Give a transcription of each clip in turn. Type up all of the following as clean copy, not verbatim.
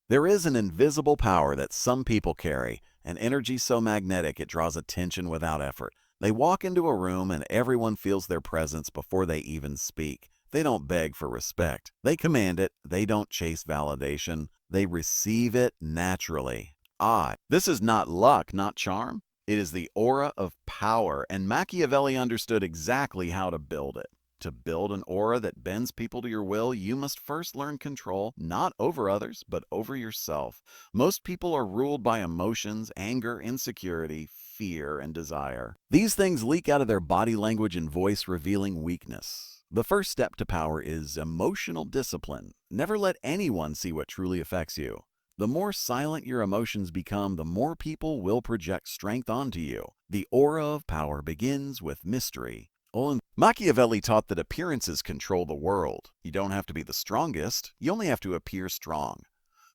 There is an invisible power that some people carry, an energy so magnetic it draws attention without effort. They walk into a room and everyone feels their presence before they even speak. They don't beg for respect. They command it. They don't chase validation. They receive it naturally. This is not luck, not charm. It is the aura of power, and Machiavelli understood exactly how to build it. To build an aura that bends people to your will, you must first learn control, not over others, but over yourself. Most people are ruled by emotions, anger, insecurity, fear, and desire. These things leak out of their body language and voice, revealing weakness. The first step to power is emotional discipline. Never let anyone see what truly affects you. The more silent your emotions become, the more people will project strength onto you. The aura of power begins with mystery. Machiavelli taught that appearances control the world. You don't have to be the strongest, you only have to appear strong.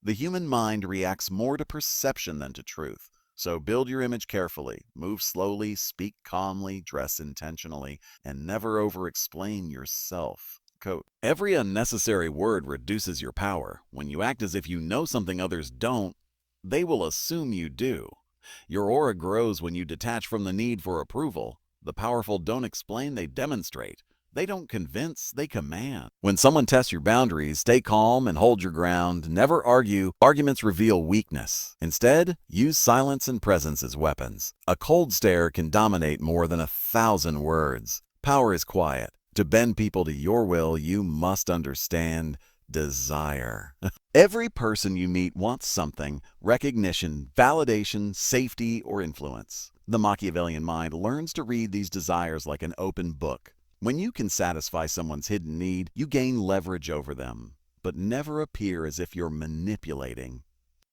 The human mind reacts more to perception than to truth. So build your image carefully, move slowly, speak calmly, dress intentionally, and never over-explain yourself. Every unnecessary word reduces your power. When you act as if you know something others don't, they will assume you do. Your aura grows when you detach from the need for approval. The powerful don't explain, they demonstrate. They don't convince, they command. When someone tests your boundaries, stay calm and hold your ground. Never argue. Arguments reveal weakness. Instead, use silence and presence as weapons. A cold stare can dominate more than 1,000 words. Power is quiet. To bend people to your will, you must understand desire. Every person you meet wants something: recognition, validation, safety, or influence. The Machiavellian mind learns to read these desires like an open book. When you can satisfy someone's hidden need, you gain leverage over them, but never appear as if you're manipulating.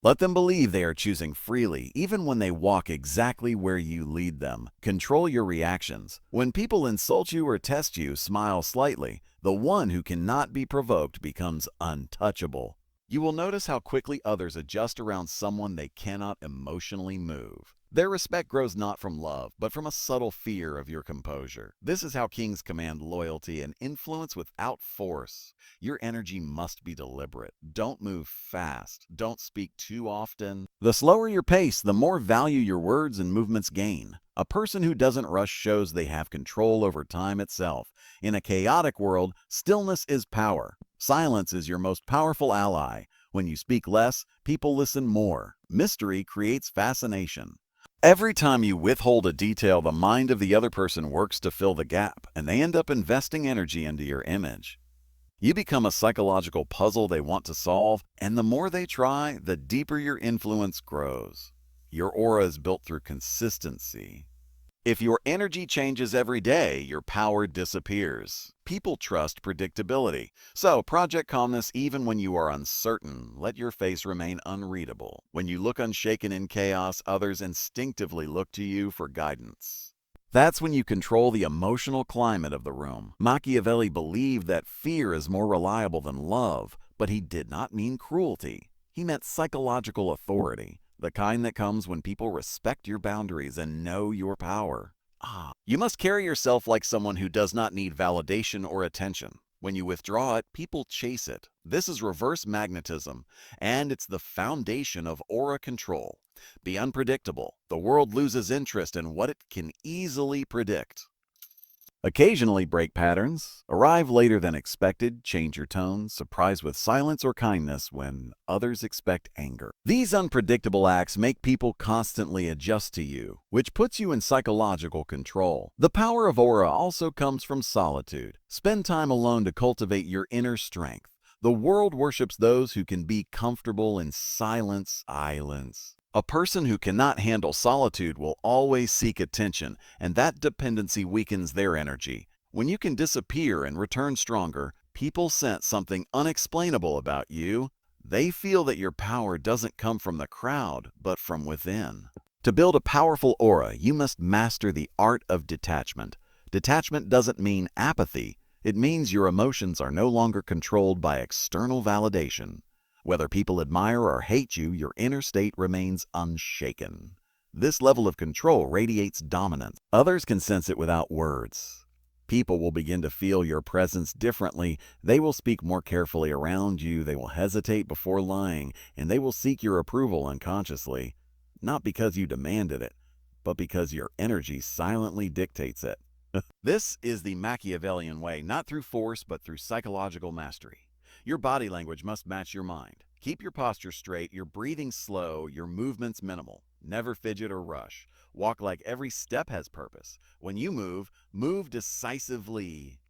Let them believe they are choosing freely, even when they walk exactly where you lead them. Control your reactions. When people insult you or test you, smile slightly. The one who cannot be provoked becomes untouchable. You will notice how quickly others adjust around someone they cannot emotionally move. Their respect grows not from love, but from a subtle fear of your composure. This is how kings command loyalty and influence without force. Your energy must be deliberate. Don't move fast. Don't speak too often. The slower your pace, the more value your words and movements gain. A person who doesn't rush shows they have control over time itself. In a chaotic world, stillness is power. Silence is your most powerful ally. When you speak less, people listen more. Mystery creates fascination. Every time you withhold a detail, the mind of the other person works to fill the gap, and they end up investing energy into your image. You become a psychological puzzle they want to solve, and the more they try, the deeper your influence grows. Your aura is built through consistency. If your energy changes every day, your power disappears. People trust predictability. So, project calmness even when you are uncertain. Let your face remain unreadable. When you look unshaken in chaos, others instinctively look to you for guidance. That's when you control the emotional climate of the room. Machiavelli believed that fear is more reliable than love, but he did not mean cruelty. He meant psychological authority. The kind that comes when people respect your boundaries and know your power. You must carry yourself like someone who does not need validation or attention. When you withdraw it, people chase it. This is reverse magnetism, and it's the foundation of aura control. Be unpredictable. The world loses interest in what it can easily predict. Occasionally break patterns, arrive later than expected, change your tone, surprise with silence or kindness when others expect anger. These unpredictable acts make people constantly adjust to you, which puts you in psychological control. The power of aura also comes from solitude. Spend time alone to cultivate your inner strength. The world worships those who can be comfortable in silence. A person who cannot handle solitude will always seek attention, and that dependency weakens their energy. When you can disappear and return stronger, people sense something unexplainable about you. They feel that your power doesn't come from the crowd, but from within. To build a powerful aura, you must master the art of detachment. Detachment doesn't mean apathy. It means your emotions are no longer controlled by external validation. Whether people admire or hate you, your inner state remains unshaken. This level of control radiates dominance. Others can sense it without words. People will begin to feel your presence differently. They will speak more carefully around you. They will hesitate before lying, and they will seek your approval unconsciously. Not because you demanded it, but because your energy silently dictates it. This is the Machiavellian way, not through force, but through psychological mastery. Your body language must match your mind. Keep your posture straight, your breathing slow, your movements minimal. Never fidget or rush. Walk like every step has purpose. When you move, move decisively.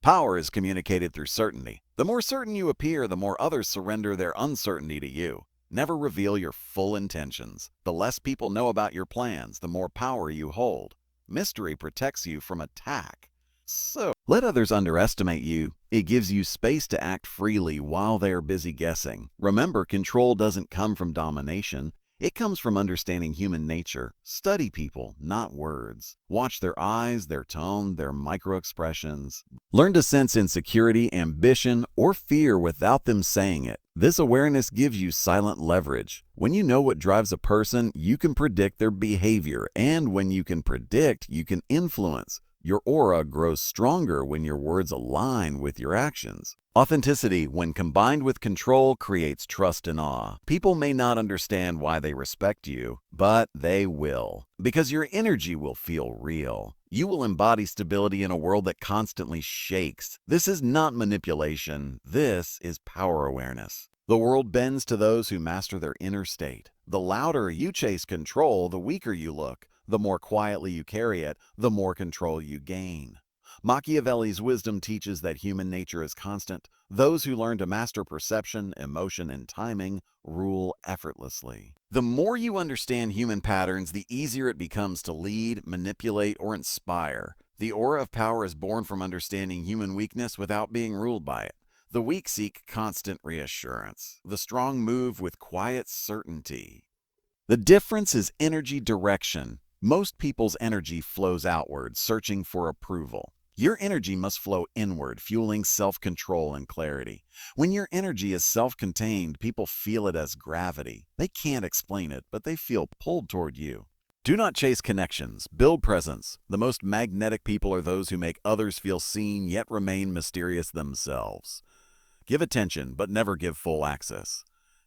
Power is communicated through certainty. The more certain you appear, the more others surrender their uncertainty to you. Never reveal your full intentions. The less people know about your plans, the more power you hold. Mystery protects you from attack. So, let others underestimate you. It gives you space to act freely while they are busy guessing. Remember, control doesn't come from domination. It comes from understanding human nature. Study people, not words. Watch their eyes, their tone, their micro-expressions. Learn to sense insecurity, ambition, or fear without them saying it. This awareness gives you silent leverage. When you know what drives a person, you can predict their behavior. And when you can predict, you can influence. Your aura grows stronger when your words align with your actions. Authenticity, when combined with control, creates trust and awe. People may not understand why they respect you, but they will, because your energy will feel real. You will embody stability in a world that constantly shakes. This is not manipulation. This is power awareness. The world bends to those who master their inner state. The louder you chase control, the weaker you look. The more quietly you carry it, the more control you gain. Machiavelli's wisdom teaches that human nature is constant. Those who learn to master perception, emotion, and timing rule effortlessly. The more you understand human patterns, the easier it becomes to lead, manipulate, or inspire. The aura of power is born from understanding human weakness without being ruled by it. The weak seek constant reassurance. The strong move with quiet certainty. The difference is energy direction. Most people's energy flows outward, searching for approval. Your energy must flow inward, fueling self-control and clarity. When your energy is self-contained, people feel it as gravity. They can't explain it, but they feel pulled toward you. Do not chase connections, build presence. The most magnetic people are those who make others feel seen yet remain mysterious themselves. Give attention, but never give full access.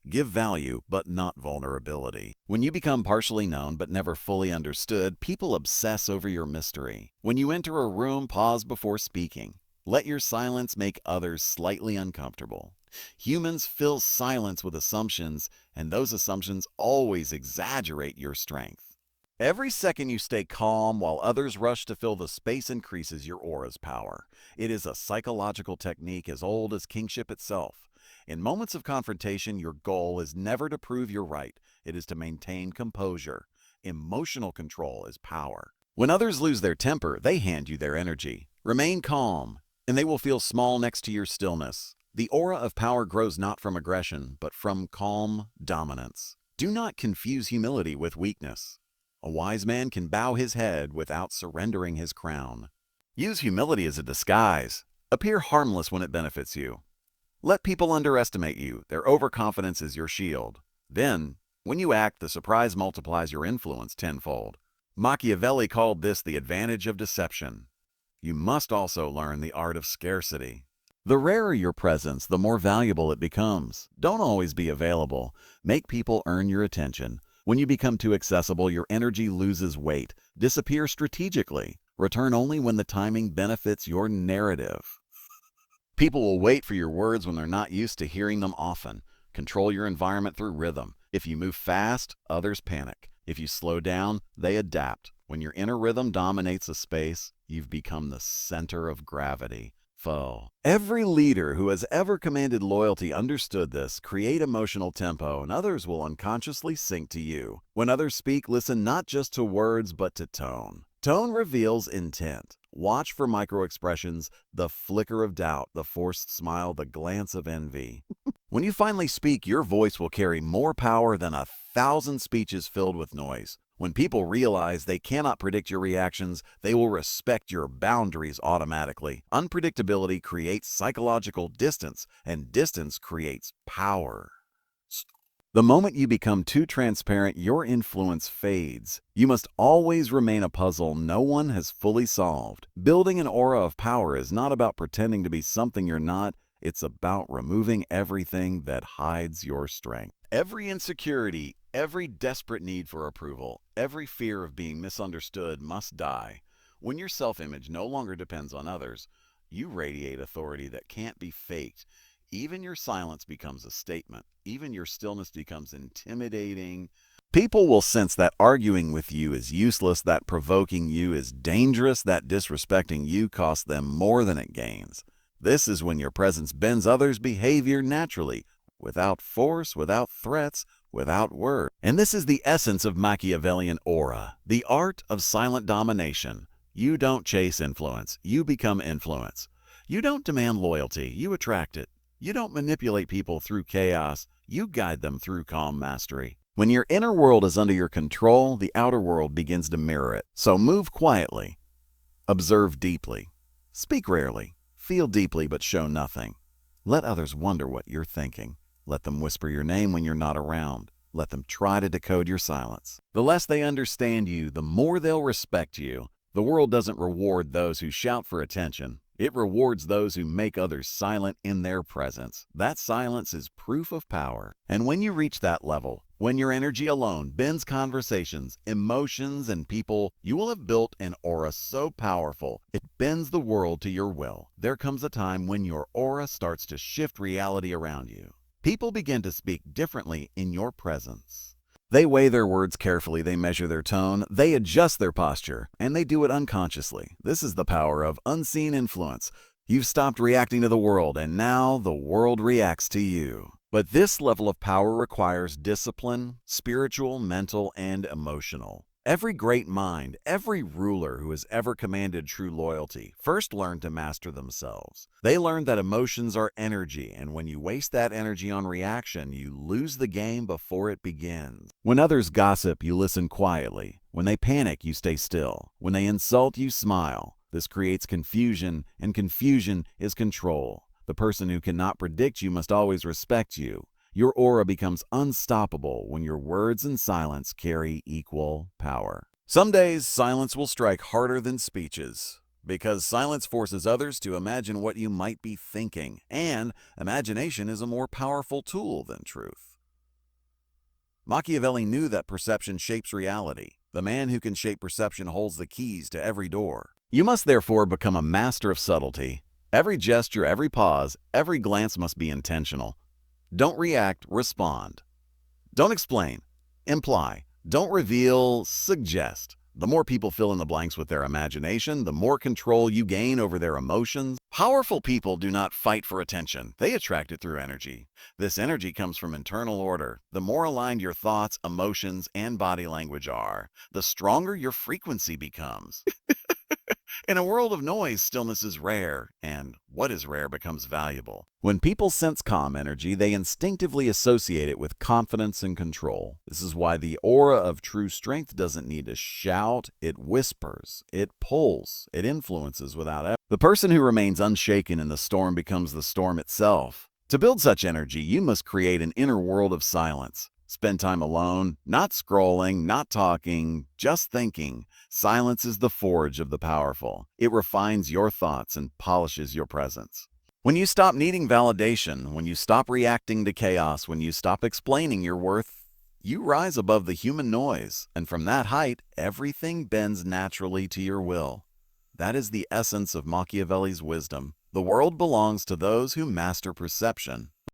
Give value, but not vulnerability. When you become partially known but never fully understood, people obsess over your mystery. When you enter a room, pause before speaking. Let your silence make others slightly uncomfortable. Humans fill silence with assumptions, and those assumptions always exaggerate your strength. Every second you stay calm while others rush to fill the space increases your aura's power. It is a psychological technique as old as kingship itself. In moments of confrontation, your goal is never to prove you're right. It is to maintain composure. Emotional control is power. When others lose their temper, they hand you their energy. Remain calm, and they will feel small next to your stillness. The aura of power grows not from aggression, but from calm dominance. Do not confuse humility with weakness. A wise man can bow his head without surrendering his crown. Use humility as a disguise. Appear harmless when it benefits you. Let people underestimate you. Their overconfidence is your shield. Then, when you act, the surprise multiplies your influence tenfold. Machiavelli called this the advantage of deception. You must also learn the art of scarcity. The rarer your presence, the more valuable it becomes. Don't always be available. Make people earn your attention. When you become too accessible, your energy loses weight. Disappear strategically. Return only when the timing benefits your narrative. People will wait for your words when they're not used to hearing them often. Control your environment through rhythm. If you move fast, others panic. If you slow down, they adapt. When your inner rhythm dominates a space, you've become the center of gravity. Every leader who has ever commanded loyalty understood this. Create emotional tempo, and others will unconsciously sync to you. When others speak, listen not just to words, but to tone. Tone reveals intent. Watch for micro-expressions, the flicker of doubt, the forced smile, the glance of envy. When you finally speak, your voice will carry more power than 1,000 speeches filled with noise. When people realize they cannot predict your reactions, they will respect your boundaries automatically. Unpredictability creates psychological distance, and distance creates power. The moment you become too transparent, your influence fades. You must always remain a puzzle no one has fully solved. Building an aura of power is not about pretending to be something you're not. It's about removing everything that hides your strength. Every insecurity, every desperate need for approval, every fear of being misunderstood must die. When your self-image no longer depends on others, you radiate authority that can't be faked. Even your silence becomes a statement. Even your stillness becomes intimidating. People will sense that arguing with you is useless, that provoking you is dangerous, that disrespecting you costs them more than it gains. This is when your presence bends others' behavior naturally, without force, without threats, without words. And this is the essence of Machiavellian aura, the art of silent domination. You don't chase influence, you become influence. You don't demand loyalty, you attract it. You don't manipulate people through chaos, you guide them through calm mastery. When your inner world is under your control, the outer world begins to mirror it. So move quietly, observe deeply, speak rarely, feel deeply but show nothing. Let others wonder what you're thinking. Let them whisper your name when you're not around. Let them try to decode your silence. The less they understand you, the more they'll respect you. The world doesn't reward those who shout for attention. It rewards those who make others silent in their presence. That silence is proof of power. And when you reach that level, when your energy alone bends conversations, emotions, and people, you will have built an aura so powerful it bends the world to your will. There comes a time when your aura starts to shift reality around you. People begin to speak differently in your presence. They weigh their words carefully, they measure their tone, they adjust their posture, and they do it unconsciously. This is the power of unseen influence. You've stopped reacting to the world, and now the world reacts to you. But this level of power requires discipline, spiritual, mental, and emotional. Every great mind, every ruler who has ever commanded true loyalty, first learned to master themselves. They learned that emotions are energy, and when you waste that energy on reaction, you lose the game before it begins. When others gossip, you listen quietly. When they panic, you stay still. When they insult, you smile. This creates confusion, and confusion is control. The person who cannot predict you must always respect you. Your aura becomes unstoppable when your words and silence carry equal power. Some days, silence will strike harder than speeches, because silence forces others to imagine what you might be thinking, and imagination is a more powerful tool than truth. Machiavelli knew that perception shapes reality. The man who can shape perception holds the keys to every door. You must therefore become a master of subtlety. Every gesture, every pause, every glance must be intentional. Don't react, respond. Don't explain, imply. Don't reveal, suggest. The more people fill in the blanks with their imagination, the more control you gain over their emotions. Powerful people do not fight for attention. They attract it through energy. This energy comes from internal order. The more aligned your thoughts, emotions, and body language are, the stronger your frequency becomes. In a world of noise, stillness is rare, and what is rare becomes valuable. When people sense calm energy, they instinctively associate it with confidence and control. This is why the aura of true strength doesn't need to shout, it whispers, it pulls, it influences without effort. The person who remains unshaken in the storm becomes the storm itself. To build such energy, you must create an inner world of silence. Spend time alone, not scrolling, not talking, just thinking. Silence is the forge of the powerful. It refines your thoughts and polishes your presence. When you stop needing validation, when you stop reacting to chaos, when you stop explaining your worth, you rise above the human noise, and from that height, everything bends naturally to your will. That is the essence of Machiavelli's wisdom. The world belongs to those who master perception,